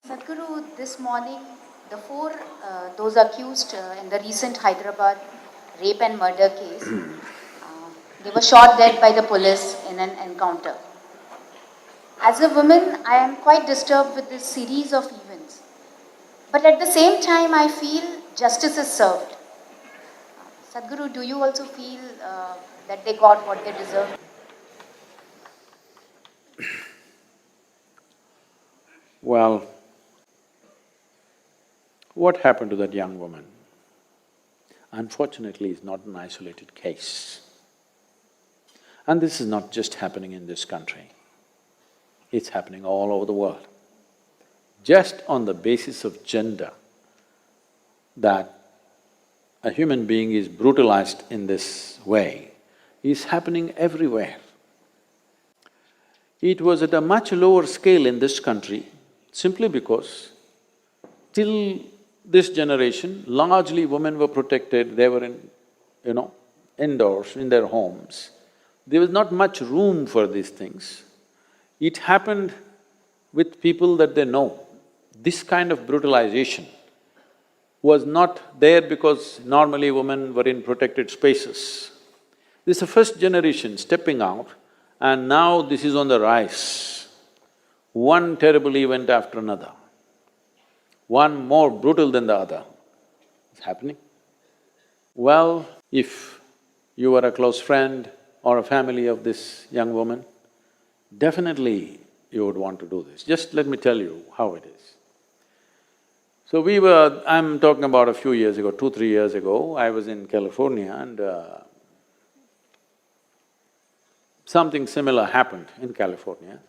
Sadhguru, this morning, those accused in the recent Hyderabad rape and murder case, they were shot dead by the police in an encounter. As a woman, I am quite disturbed with this series of events. But at the same time, I feel justice is served. Sadhguru, do you also feel that they got what they deserved? Well, what happened to that young woman? Unfortunately, is not an isolated case. And this is not just happening in this country, it's happening all over the world. Just on the basis of gender, that a human being is brutalized in this way is happening everywhere. It was at a much lower scale in this country simply because till this generation, largely women were protected, they were indoors, in their homes. There was not much room for these things. It happened with people that they know. This kind of brutalization was not there because normally women were in protected spaces. This is the first generation stepping out, and now this is on the rise. One terrible event after another, one more brutal than the other is happening. Well, if you were a close friend or a family of this young woman, definitely you would want to do this. Just let me tell you how it is. So I'm talking about a few years ago, 2-3 years ago, I was in California and something similar happened in California.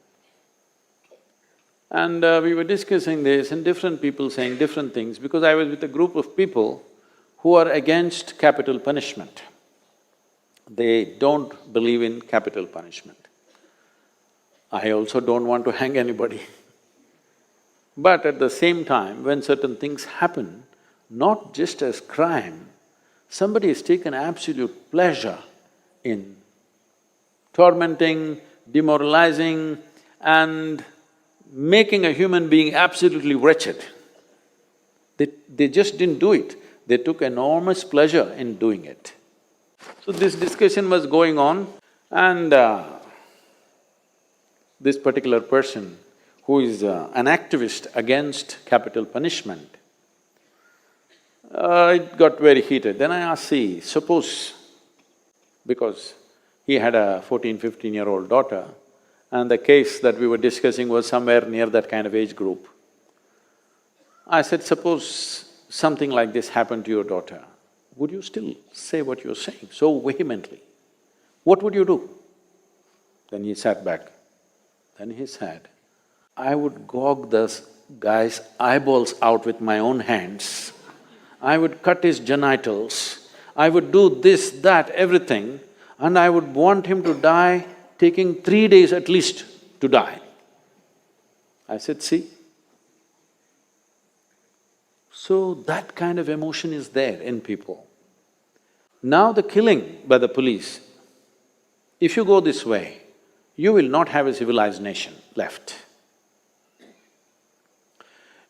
And we were discussing this and different people saying different things because I was with a group of people who are against capital punishment. They don't believe in capital punishment. I also don't want to hang anybody. But at the same time, when certain things happen, not just as crime, somebody has taken absolute pleasure in tormenting, demoralizing and making a human being absolutely wretched. They just didn't do it, they took enormous pleasure in doing it. So this discussion was going on and this particular person who is an activist against capital punishment, it got very heated. Then I asked, see, suppose, because he had a 14-15-year-old daughter, and the case that we were discussing was somewhere near that kind of age group. I said, suppose something like this happened to your daughter, would you still say what you're saying so vehemently? What would you do? Then he sat back. Then he said, I would gouge this guy's eyeballs out with my own hands, I would cut his genitals, I would do this, that, everything, and I would want him to die, taking 3 days at least to die. I said, see? So that kind of emotion is there in people. Now the killing by the police, if you go this way, you will not have a civilized nation left.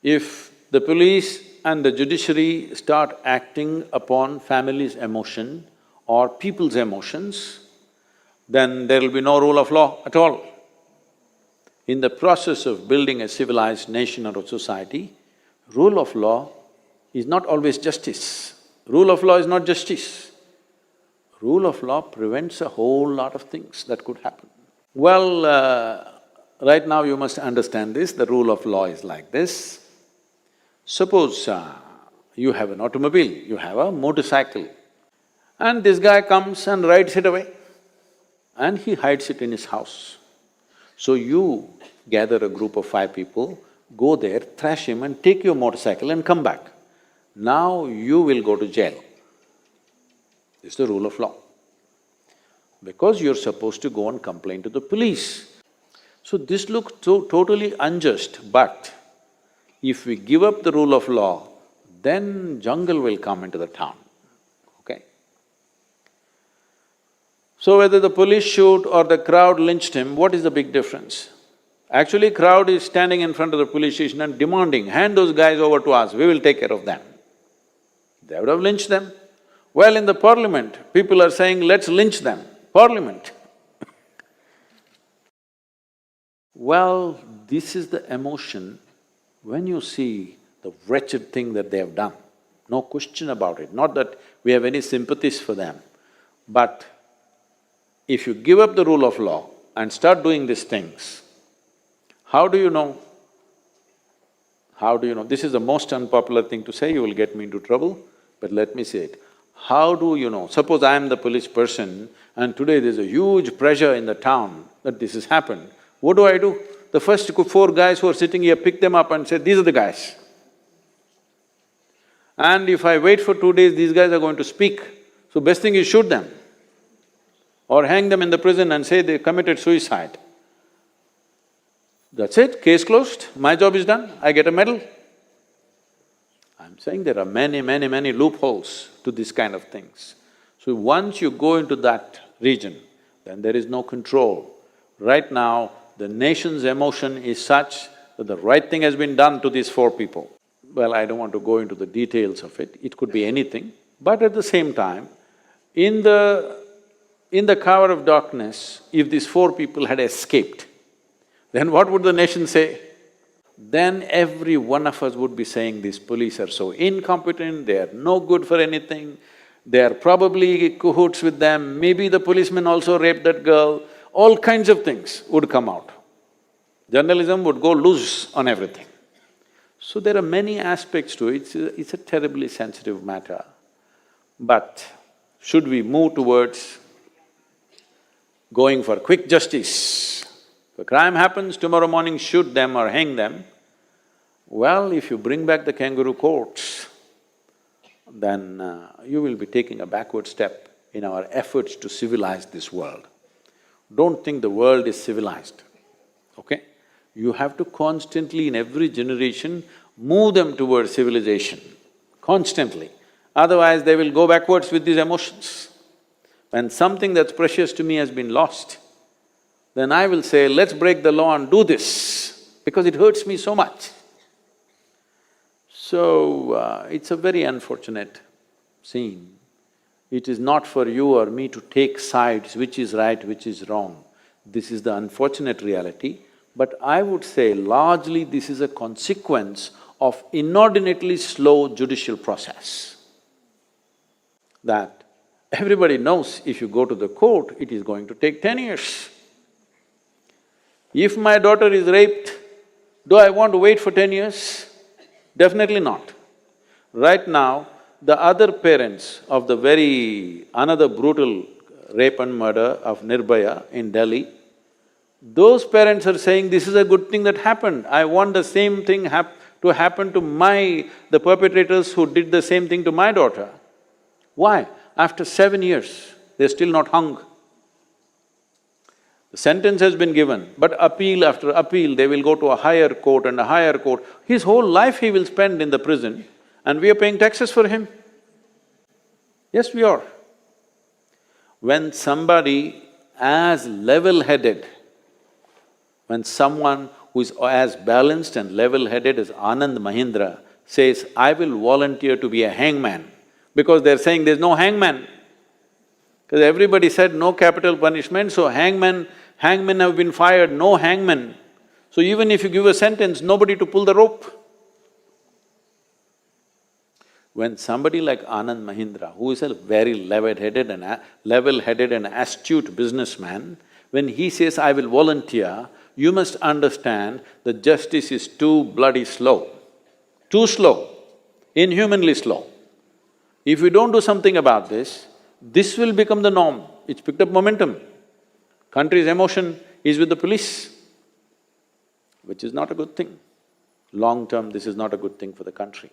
If the police and the judiciary start acting upon families' emotion or people's emotions, then there will be no rule of law at all. In the process of building a civilized nation or a society, rule of law is not always justice. Rule of law is not justice. Rule of law prevents a whole lot of things that could happen. Well, right now you must understand this, the rule of law is like this. Suppose you have an automobile, you have a motorcycle, and this guy comes and rides it away and he hides it in his house. So you gather a group of 5 people, go there, thrash him and take your motorcycle and come back. Now you will go to jail. This is the rule of law. Because you're supposed to go and complain to the police. So this looks so totally unjust, but if we give up the rule of law, then jungle will come into the town, okay? So whether the police shoot or the crowd lynched him, what is the big difference? Actually, crowd is standing in front of the police station and demanding, hand those guys over to us, we will take care of them. They would have lynched them. Well, in the parliament, people are saying, let's lynch them. Parliament. Well, this is the emotion when you see the wretched thing that they have done. No question about it. Not that we have any sympathies for them, but if you give up the rule of law and start doing these things, how do you know? How do you know? This is the most unpopular thing to say, you will get me into trouble, but let me say it. How do you know? Suppose I am the police person and today there's a huge pressure in the town that this has happened. What do? The first 4 guys who are sitting here, pick them up and say, these are the guys. And if I wait for 2 days, these guys are going to speak. So best thing is shoot them or hang them in the prison and say they committed suicide. That's it, case closed, my job is done, I get a medal. I'm saying there are many loopholes to this kind of things. So once you go into that region, then there is no control. Right now, the nation's emotion is such that the right thing has been done to these 4 people. Well, I don't want to go into the details of it could be anything, but at the same time, in the cover of darkness, if these 4 people had escaped, then what would the nation say? Then every one of us would be saying, these police are so incompetent, they are no good for anything, they are probably cahoots with them, maybe the policeman also raped that girl, all kinds of things would come out. Journalism would go loose on everything. So there are many aspects to it, it's a terribly sensitive matter. But should we move towards going for quick justice? If a crime happens, tomorrow morning shoot them or hang them. Well, if you bring back the kangaroo courts, then you will be taking a backward step in our efforts to civilize this world. Don't think the world is civilized, okay? You have to constantly, in every generation, move them towards civilization, constantly. Otherwise, they will go backwards with these emotions. When something that's precious to me has been lost, then I will say, let's break the law and do this, because it hurts me so much. So, it's a very unfortunate scene. It is not for you or me to take sides, which is right, which is wrong. This is the unfortunate reality, but I would say largely this is a consequence of inordinately slow judicial process. That everybody knows if you go to the court, it is going to take 10 years. If my daughter is raped, do I want to wait for 10 years? Definitely not. Right now, the other parents of the another brutal rape and murder of Nirbhaya in Delhi, those parents are saying, this is a good thing that happened, I want the same thing to happen to the perpetrators who did the same thing to my daughter. Why? After 7 years, they're still not hung. The sentence has been given, but appeal after appeal, they will go to a higher court and a higher court. His whole life he will spend in the prison and we are paying taxes for him. Yes, we are. When somebody as level-headed, when someone who is as balanced and level-headed as Anand Mahindra says, I will volunteer to be a hangman, because they're saying there's no hangman. Because everybody said no capital punishment, so hangmen have been fired, no hangman. So even if you give a sentence, nobody to pull the rope. When somebody like Anand Mahindra, who is a very level-headed and astute businessman, when he says, I will volunteer, you must understand that justice is too bloody slow, too slow, inhumanly slow. If we don't do something about this will become the norm. It's picked up momentum. Country's emotion is with the police, which is not a good thing. Long term, this is not a good thing for the country.